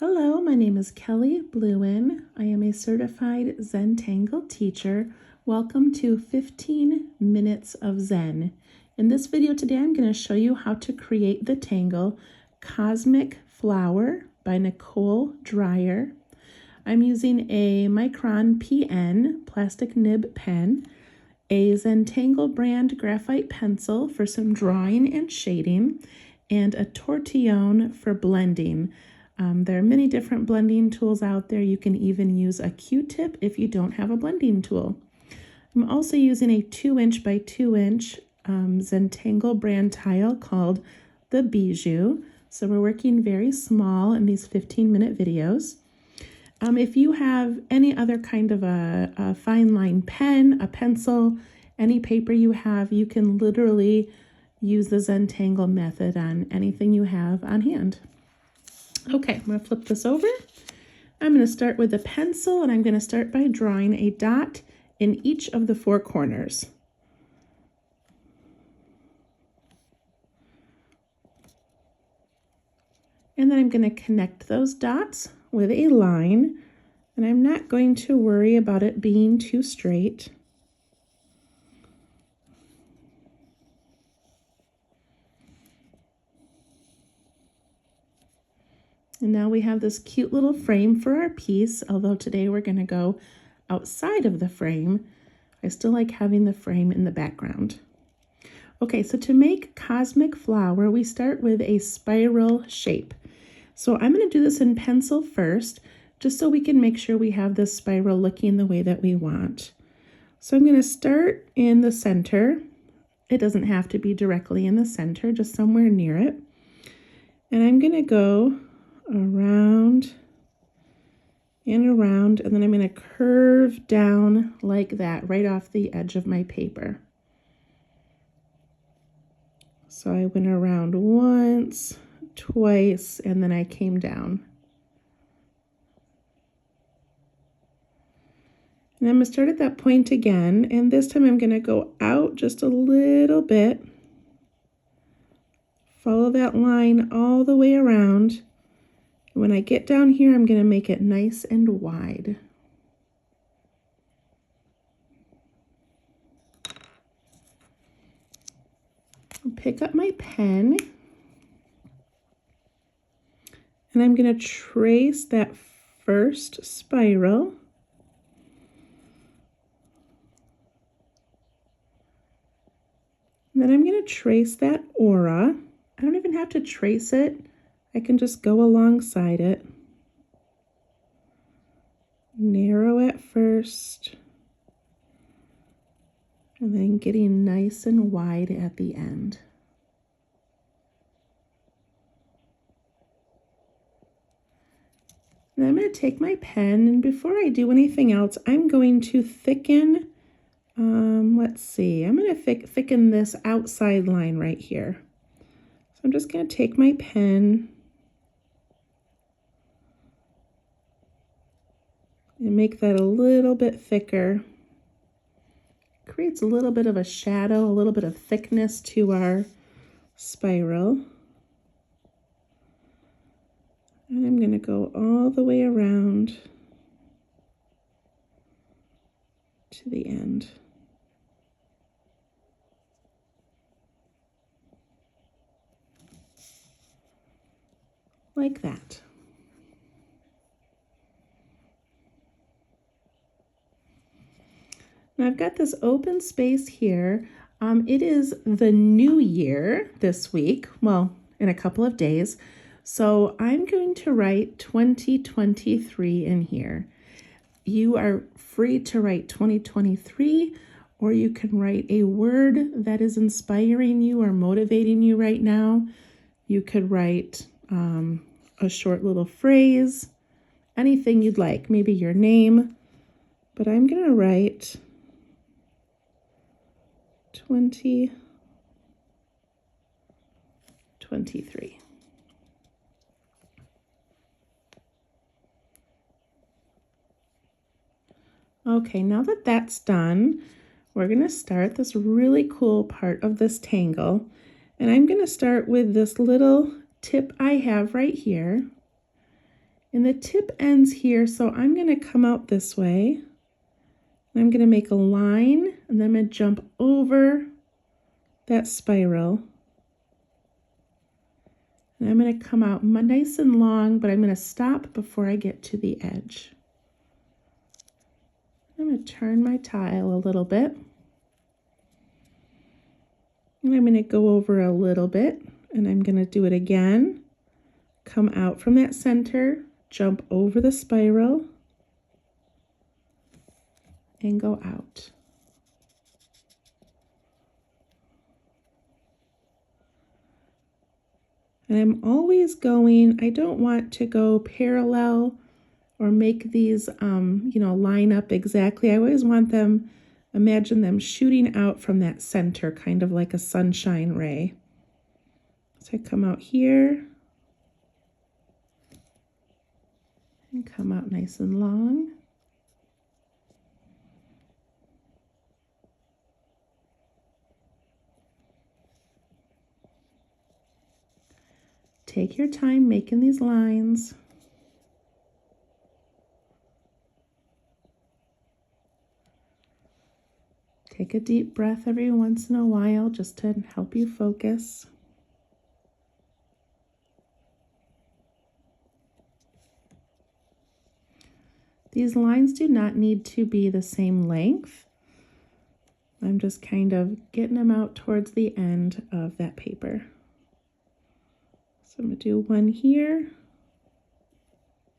Hello, my name is Kelly Bluen. I am a certified Zentangle teacher. Welcome to 15 Minutes of Zen. In this video today, I'm going to show you how to create the tangle Cosmic Flower by Nicole Dreyer. I'm using a Micron PN plastic nib pen, a Zentangle brand graphite pencil for some drawing and shading, and a tortillion for blending. There are many different blending tools out there. You can even use a Q-tip if you don't have a blending tool. I'm also using a 2" by 2" Zentangle brand tile called the Bijou. So we're working very small in these 15-minute videos. If you have any other kind of a fine line pen, a pencil, any paper you have, you can literally use the Zentangle method on anything you have on hand. Okay, I'm going to flip this over. I'm going to start with a pencil, and I'm going to start by drawing a dot in each of the four corners. And then I'm going to connect those dots with a line, and I'm not going to worry about it being too straight. And now we have this cute little frame for our piece, although today we're going to go outside of the frame. I still like having the frame in the background. Okay, so to make Cosmic Flower, we start with a spiral shape. So I'm going to do this in pencil first, just so we can make sure we have this spiral looking the way that we want. So I'm going to start in the center. It doesn't have to be directly in the center, just somewhere near it. And I'm going to go around and around, and then I'm going to curve down like that right off the edge of my paper. So I went around once, twice, and then I came down. And I'm going to start at that point again, and this time I'm going to go out just a little bit, follow that line all the way around. When I get down here, I'm going to make it nice and wide. I'll pick up my pen, and I'm going to trace that first spiral. And then I'm going to trace that aura. I don't even have to trace it. I can just go alongside it. Narrow at first, and then getting nice and wide at the end. And I'm going to take my pen, and before I do anything else, I'm going to thicken, let's see, I'm going to thicken this outside line right here. So I'm just going to take my pen and make that a little bit thicker. Creates a little bit of a shadow, a little bit of thickness to our spiral. And I'm going to go all the way around to the end. Like that. Now I've got this open space here. It is the new year this week, well, in a couple of days. So I'm going to write 2023 in here. You are free to write 2023, or you can write a word that is inspiring you or motivating you right now. You could write a short little phrase, anything you'd like, maybe your name, but I'm going to write 2023. Okay, now that that's done, we're going to start this really cool part of this tangle. And I'm going to start with this little tip I have right here. And the tip ends here, so I'm going to come out this way. I'm going to make a line, and then I'm going to jump over that spiral. And I'm going to come out nice and long, but I'm going to stop before I get to the edge. I'm going to turn my tile a little bit. And I'm going to go over a little bit, and I'm going to do it again. Come out from that center, jump over the spiral, and go out. And I'm always going, I don't want to go parallel or make these, line up exactly. I always want them, imagine them shooting out from that center, kind of like a sunshine ray. So I come out here and come out nice and long. Take your time making these lines. Take a deep breath every once in a while just to help you focus. These lines do not need to be the same length. I'm just kind of getting them out towards the end of that paper. So I'm going to do one here,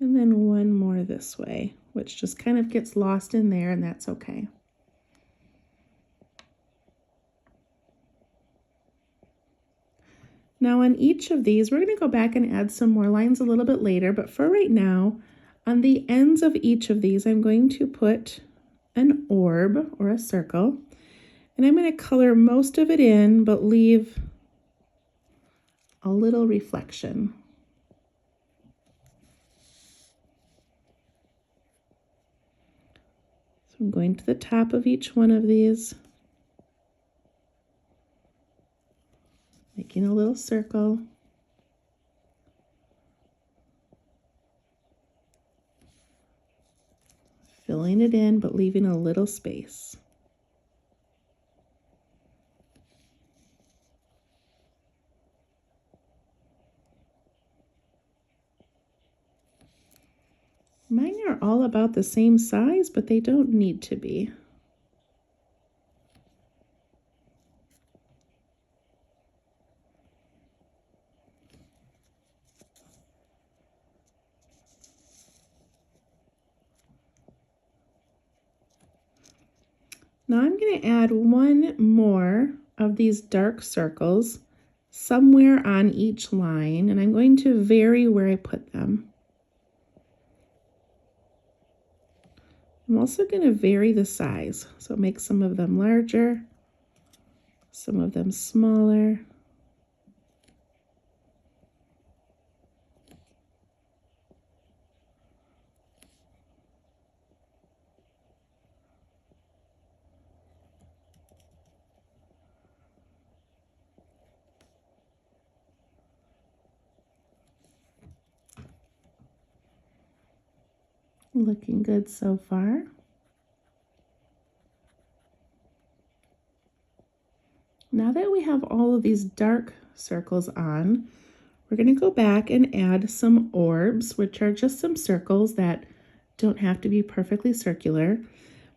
and then one more this way, which just kind of gets lost in there, and that's okay. Now on each of these, we're going to go back and add some more lines a little bit later, but for right now, on the ends of each of these, I'm going to put an orb or a circle, and I'm going to color most of it in, but leave a little reflection. So I'm going to the top of each one of these, making a little circle. Filling it in, but leaving a little space. Mine are all about the same size, but they don't need to be. Now I'm going to add one more of these dark circles somewhere on each line, and I'm going to vary where I put them. I'm also going to vary the size, so make some of them larger, some of them smaller. Looking good so far. Now that we have all of these dark circles on, we're going to go back and add some orbs, which are just some circles that don't have to be perfectly circular.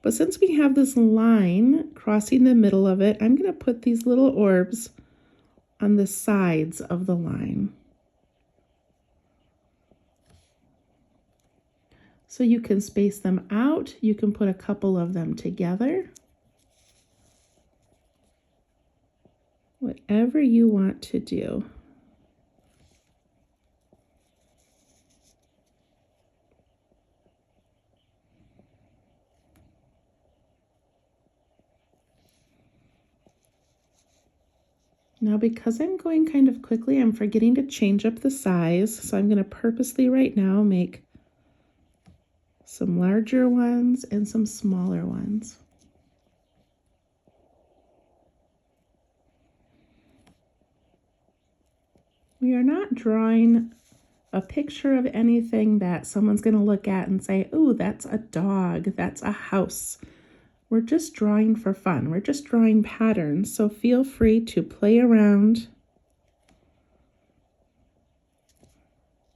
But since we have this line crossing the middle of it, I'm going to put these little orbs on the sides of the line. So you can space them out, you can put a couple of them together. Whatever you want to do. Now, because I'm going kind of quickly, I'm forgetting to change up the size. So I'm going to purposely right now make some larger ones and some smaller ones. We are not drawing a picture of anything that someone's going to look at and say, "Oh, that's a dog, that's a house." We're just drawing for fun. We're just drawing patterns. So feel free to play around.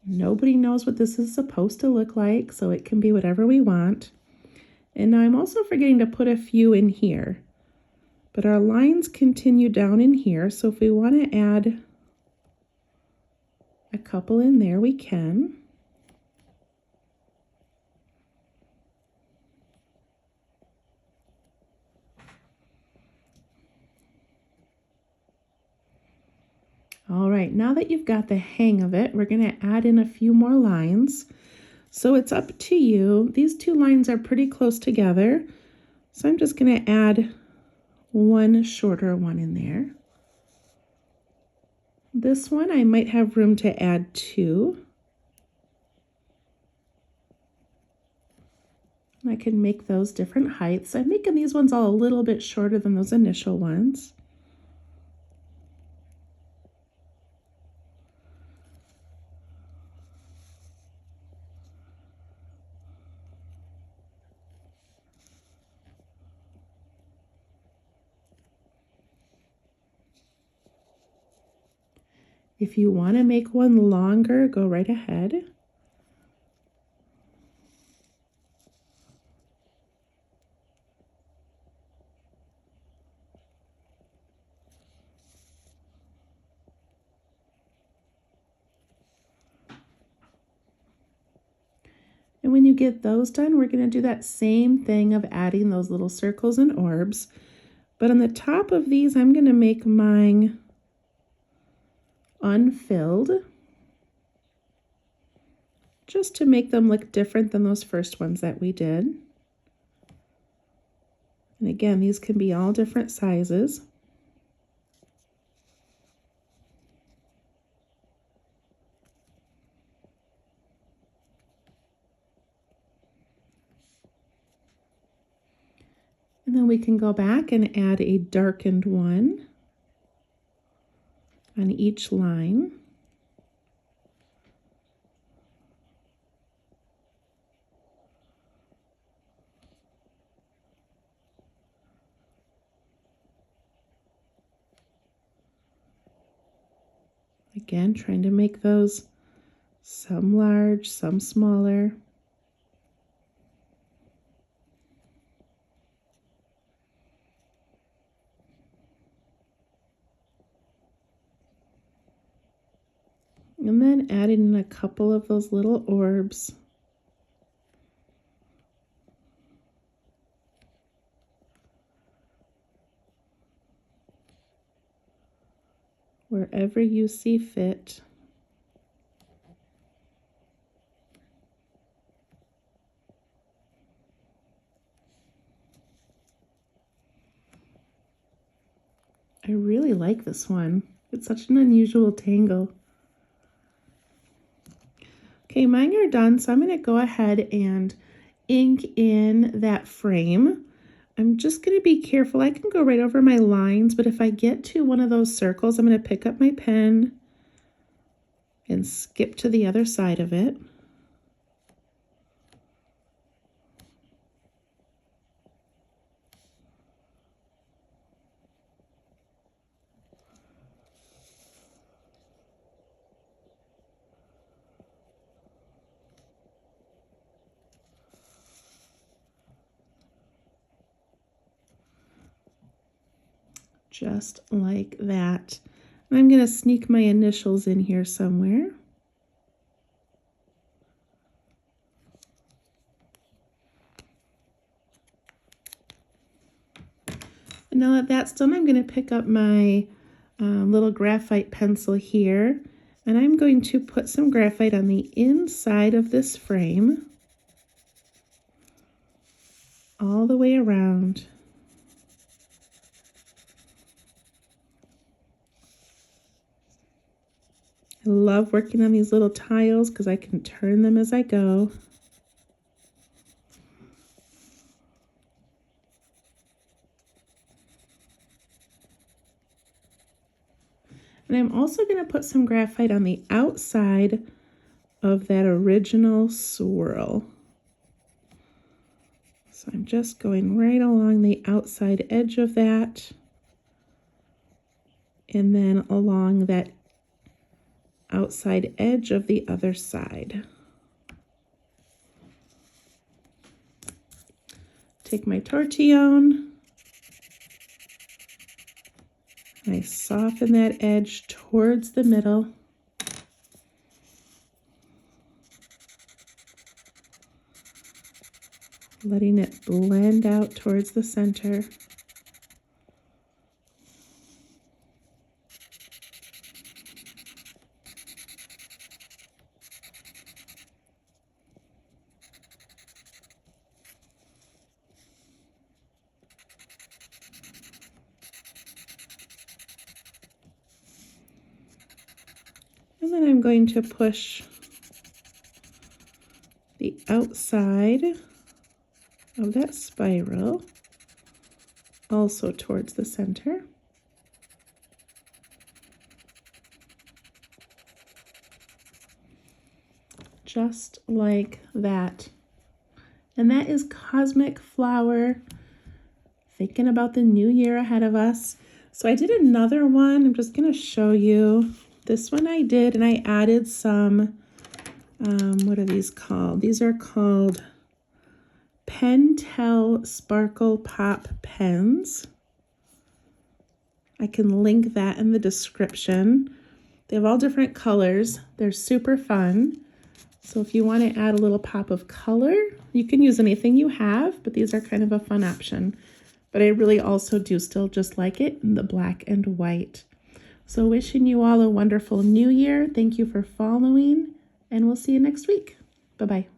Nobody knows what this is supposed to look like, so it can be whatever we want. And now I'm also forgetting to put a few in here. But our lines continue down in here, so if we want to add a couple in there, we can. All right, now that you've got the hang of it, we're going to add in a few more lines. So it's up to you. These two lines are pretty close together, so I'm just going to add one shorter one in there. This one I might have room to add two. I can make those different heights. I'm making these ones all a little bit shorter than those initial ones. If you want to make one longer, go right ahead. And when you get those done, we're going to do that same thing of adding those little circles and orbs. But on the top of these, I'm going to make mine unfilled, just to make them look different than those first ones that we did. And again, these can be all different sizes. And then we can go back and add a darkened one on each line. Again, trying to make those some large, some smaller. And then adding in a couple of those little orbs. Wherever you see fit. I really like this one. It's such an unusual tangle. Okay, mine are done, so I'm going to go ahead and ink in that frame. I'm just going to be careful. I can go right over my lines, but if I get to one of those circles, I'm going to pick up my pen and skip to the other side of it. Just like that. And I'm going to sneak my initials in here somewhere. And now that that's done, I'm going to pick up my little graphite pencil here, and I'm going to put some graphite on the inside of this frame, all the way around. I love working on these little tiles because I can turn them as I go. And I'm also going to put some graphite on the outside of that original swirl. So I'm just going right along the outside edge of that, and then along that outside edge of the other side. Take my tortillion, and I soften that edge towards the middle. Letting it blend out towards the center. And then I'm going to push the outside of that spiral also towards the center. Just like that. And that is Cosmic Flower, thinking about the new year ahead of us. So I did another one. I'm just going to show you. This one I did, and I added some, what are these called? These are called Pentel Sparkle Pop pens. I can link that in the description. They have all different colors. They're super fun. So if you want to add a little pop of color, you can use anything you have, but these are kind of a fun option. But I really also do still just like it in the black and white. So wishing you all a wonderful new year. Thank you for following, and we'll see you next week. Bye-bye.